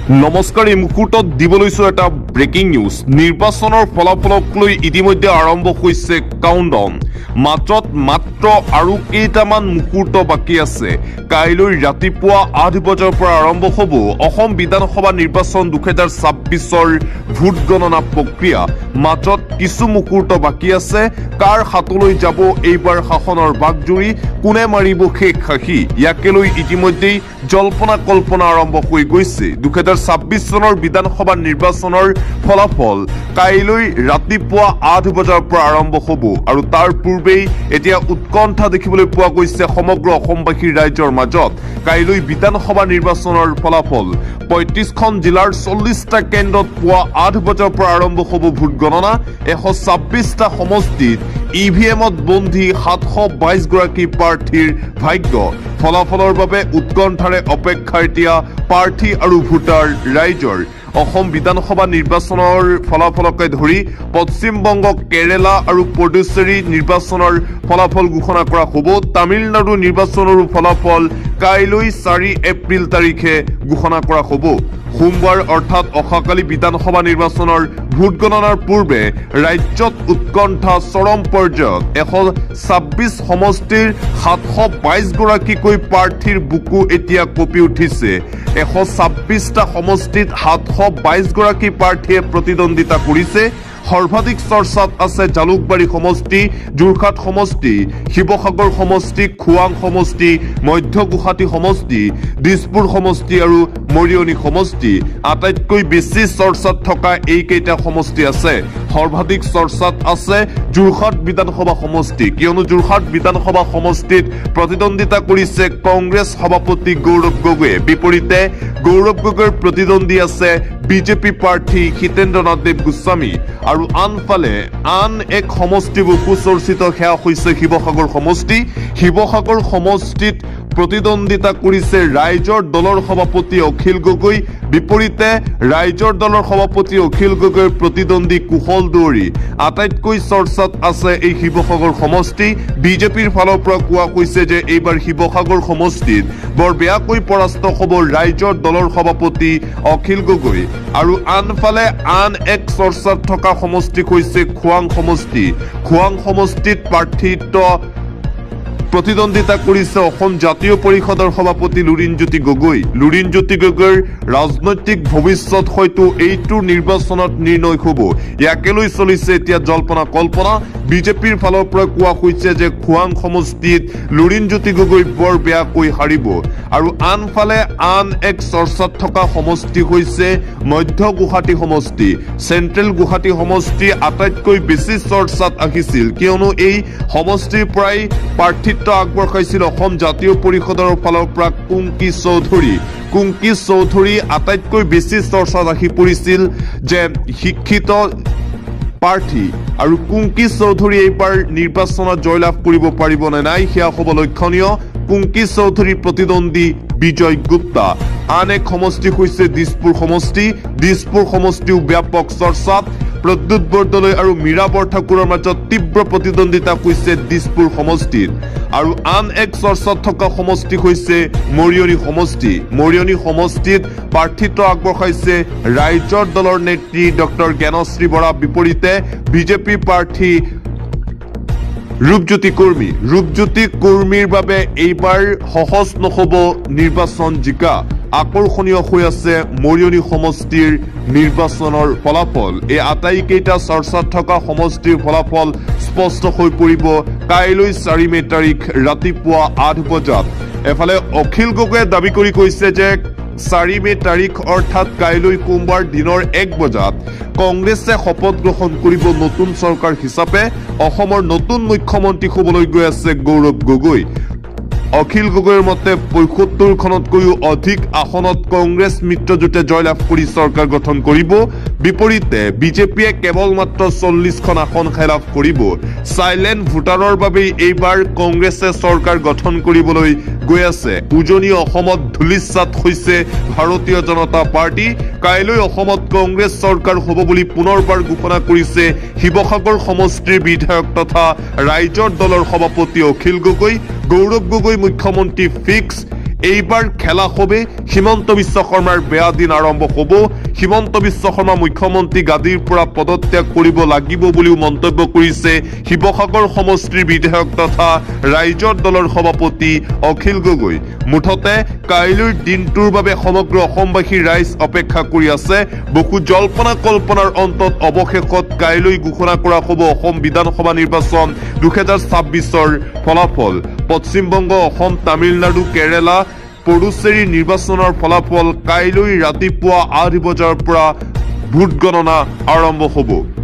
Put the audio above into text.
নমস্কাৰ, এই মুহূৰ্তত দিবলৈছো এটা ব্ৰেকিং নিউজ। নিৰ্বাচনৰ ফলাফলক লৈ ইতিমধ্যে আৰম্ভ হৈছে কাউণ্টডাউন। মাত্ৰ আৰু কেইটামান মুহূৰ্ত বাকী আছে। কাইলৈ ৰাতিপুৱা 8 বজাৰ পৰা আৰম্ভ হ'ব অসম বিধানসভা নিৰ্বাচন 2026ৰ ভোট গণনা প্ৰক্ৰিয়া। মাত্ৰ কিছু মুহূৰ্ত বাকী আছে। কাৰ হাতলৈ যাব এইবাৰ শাসনৰ বাগজুৰি, কোনে মাৰিব শেষ হাঁহি, ইয়াকে লৈ ইতিমধ্যেই জল্পনা কল্পনা আৰম্ভ হৈ গৈছে। 2026 চনৰ বিধানসভা নিৰ্বাচনৰ ফলাফল কাইলৈ ৰাতিপুৱা 8 বজাৰ পৰা আৰম্ভ হ'ব আৰু তাৰ পূৰ্বেই এতিয়া উৎকণ্ঠা দেখিবলৈ পোৱা গৈছে সমগ্ৰ অসমবাসীৰ ৰাইজৰ মাজত। কাইলৈ বিধানসভা নিৰ্বাচনৰ ফলাফল 35খন জিলাৰ 40টা কেন্দ্ৰত পুৱা 8 বজাৰ পৰা আৰম্ভ হ'ব ভোট গণনা। 126টা সমষ্টিত ইভিএমত বন্দী 722 গৰাকী প্ৰাৰ্থীৰ ভাগ্য। ফলাফলৰ বাবে উৎকণ্ঠাৰে অপেক্ষা এতিয়া প্ৰাৰ্থী আৰু ভোটাৰ ৰাইজৰ। অসম বিধানসভা নিৰ্বাচনৰ ফলাফলকে ধৰি পশ্চিমবংগ, কেৰালা আৰু পুডুচেৰী নিৰ্বাচনৰ ফলাফল ঘোষণা কৰা হ'ব। তামিলনাডু নিৰ্বাচনৰো ফলাফল কাইলৈ 4 এপ্ৰিল তাৰিখে ঘোষণা কৰা হ'ব। সোমবাৰ অৰ্থাৎ অহাকালি বিধানসভা নিৰ্বাচনৰ ভোট গণনাৰ পূৰ্বে ৰাজ্যত উৎকণ্ঠা চৰম পৰ্যায়ত। 126 সমষ্টিৰ 722 গৰাকীকৈ প্ৰাৰ্থীৰ বুকু এতিয়া কঁপি উঠিছে। 126টা সমষ্টিত 722 গৰাকী প্ৰাৰ্থীয়ে প্ৰতিদ্বন্দ্বিতা কৰিছে। সৰ্বাধিক চৰ্চাত আছে জালুকবাৰী সমষ্টি, যোৰহাট সমষ্টি, শিৱসাগৰ সমষ্টি, খোৱাং সমষ্টি, মধ্য গুৱাহাটী সমষ্টি, দিছপুৰ সমষ্টি আৰু মৰিয়নি সমষ্টি। আটাইতকৈ বেছি চৰ্চাত থকা এইকেইটা সমষ্টি আছে। সৰ্বাধিক চৰ্চাত আছে যোৰহাট বিধানসভা সমষ্টি, কিয়নো যোৰহাট বিধানসভা সমষ্টিত প্ৰতিদ্বন্দ্বিতা কৰিছে কংগ্ৰেছ সভাপতি গৌৰৱ গগৈয়ে। বিপৰীতে গৌৰৱ গগৈৰ প্ৰতিদ্বন্দ্বী আছে বিজেপি প্ৰাৰ্থী হিতেন্দ্ৰনাথ দেৱ গোস্বামী। আৰু আনফালে আন এক সমষ্টি বহু চৰ্চিত, সেয়া হৈছে শিৱসাগৰ সমষ্টি। শিৱসাগৰ সমষ্টিত প্ৰতিদ্বন্দ্বিতা কৰিছে ৰাইজৰ দলৰ সভাপতি অখিল গগৈ। বিপৰীতে ৰাইজৰ দলৰ সভাপতি অখিল গগৈৰ প্ৰতিদ্বন্দ্বী কুশল দুৱৰী। আটাইতকৈ চৰ্চাত আছে এই শিৱসাগৰ সমষ্টি। বিজেপিৰ ফালৰ পৰা কোৱা হৈছে যে এইবাৰ শিৱসাগৰ সমষ্টিত বৰ বেয়াকৈ পৰাস্ত হ'ব ৰাইজৰ দলৰ সভাপতি অখিল গগৈ। আৰু আনফালে আন এক চৰ্চাত থকা সমষ্টি হৈছে খোৱাং সমষ্টি। খোৱাং সমষ্টিত প্ৰতিদ্বন্দ্বিতা কৰিছে অসম জাতীয় পৰিষদৰ সভাপতি লুৰিণজ্যোতি গগৈ। লুৰিণজ্যোতি গগৈৰ ৰাজনৈতিক ভৱিষ্যত হয়তো এইটো নিৰ্বাচনত নিৰ্ণয় হ'ব। ইয়াকে লৈ চলিছে এতিয়া জল্পনা কল্পনা। বিজেপিৰ ফালৰ পৰা কোৱা হৈছে যে খোৱাং সমষ্টিত লুৰিণজ্যোতি গগৈ বৰ বেয়াকৈ হাৰিব। আৰু আনফালে আন এক চৰ্চাত থকা সমষ্টি হৈছে মধ্য গুৱাহাটী সমষ্টি। চেণ্ট্ৰেল গুৱাহাটী সমষ্টি আটাইতকৈ বেছি চৰ্চাত আহিছিল, কিয়নো এই সমষ্টিৰ পৰাই প্ৰাৰ্থিত্ব আগবঢ়াইছিল অসম জাতীয় পৰিষদৰ ফালৰ পৰা কুংকি চৌধুৰী। কুংকি চৌধুৰী আটাইতকৈ বেছি চৰ্চাত আহি পৰিছিল যে শিক্ষিত প্ৰাৰ্থী, আৰু কুংকি চৌধুৰী এইবাৰ নিৰ্বাচনত জয়লাভ কৰিব পাৰিব নে নাই সেয়া হ'ব লক্ষণীয়। কুংকি চৌধুৰীৰ প্ৰতিদ্বন্দ্বী বিজয় গুপ্তা। আন এক সমষ্টি হৈছে দিছপুৰ সমষ্টি। দিছপুৰ সমষ্টিও ব্যাপক চৰ্চাত। প্ৰদ্যুৎ বৰদলৈ আৰু মীৰা বৰঠাকুৰৰ মাজত তীব্ৰ প্ৰতিদ্বন্দ্বিতা হৈছে দিছপুৰ সমষ্টিত। আৰু আন এক চৰ্চাত থকা সমষ্টি হৈছে মৰিয়নি সমষ্টি। মৰিয়নি সমষ্টিত প্ৰাৰ্থিত্ব আগবঢ়াইছে ৰাইজৰ দলৰ নেত্ৰী ডক্টৰ জ্ঞানশ্ৰী বৰা। বিপৰীতে বিজেপি প্ৰাৰ্থী ৰূপজ্যোতি কৰ্মী। ৰূপজ্যোতি কৰ্মীৰ বাবে এইবাৰ সহজ নহ'ব নিৰ্বাচন জিকা। আকৰ্ষণীয় হৈ আছে মৰিয়নি সমষ্টিৰ নিৰ্বাচনৰ ফলাফল। এই আটাইকেইটা চৰ্চাত থকা সমষ্টিৰ ফলাফল স্পষ্ট হৈ পৰিব কাইলৈ 4 মে তাৰিখ ৰাতিপুৱা 8 বজাত। এফালে অখিল গগৈয়ে দাবী কৰি কৈছে যে 4 মে তাৰিখ অৰ্থাৎ কাইলৈ সোমবাৰ দিনৰ 1 বজাত কংগ্ৰেছে শপত গ্ৰহণ কৰিব নতুন চৰকাৰ হিচাপে। অসমৰ নতুন মুখ্যমন্ত্ৰী হ'বলৈ গৈ আছে গৌৰৱ গগৈ। অখিল গগৈৰ মতে ৭৫খনতকৈও অধিক আসনত কংগ্ৰেছ মিত্ৰজোঁটে জয়লাভ কৰি চৰকাৰ গঠন কৰিব। বিপৰীতে বিজেপিয়ে কেৱল মাত্ৰ 40খন আসন লাভ কৰিব। চাইলেণ্ট ভোটাৰৰ বাবেই এইবাৰ কংগ্ৰেছে চৰকাৰ গঠন কৰিবলৈ গৈ আছে। উজনি অসমত ধূলিসাৎ হৈছে ভাৰতীয় জনতা পাৰ্টি। কাইলৈ অসমত কংগ্ৰেছ চৰকাৰ হ'ব বুলি পুনৰবাৰ ঘোষণা কৰিছে শিৱসাগৰ সমষ্টিৰ বিধায়ক তথা ৰাইজৰ দলৰ সভাপতি অখিল গগৈ। গৌৰৱ গগৈ মুখ্যমন্ত্ৰী ফিক্স। এইবাৰ খেলা হবে হিমন্ত বিশ্ব শৰ্মাৰ বেয়া দিন আৰম্ভ হ'ব হিমন্ত বিশ্ব শৰ্মা মুখ্যমন্ত্ৰী গাদীৰ পৰা পদত্যাগ কৰিব লাগিব বুলিও মন্তব্য কৰিছে শিৱসাগৰ সমষ্টিৰ বিধায়ক তথা ৰাইজৰ দলৰ সভাপতি অখিল গগৈ মুঠতে কাইলৈৰ দিনটোৰ বাবে সমগ্ৰ অসমবাসী ৰাইজ অপেক্ষা কৰি আছে বহু জল্পনা কল্পনাৰ অন্তত অৱশেষত কাইলৈ ঘোষণা কৰা হ'ব অসম বিধানসভা নিৰ্বাচন 2026ৰ ফলাফল পশ্চিমবংগ অসম তামিলনাডু কেৰালা পুডুচেৰী নিৰ্বাচনৰ ফলাফল কাইলৈ ৰাতিপুৱা 8 বজাৰ পৰা ভোট গণনা আৰম্ভ হ'ব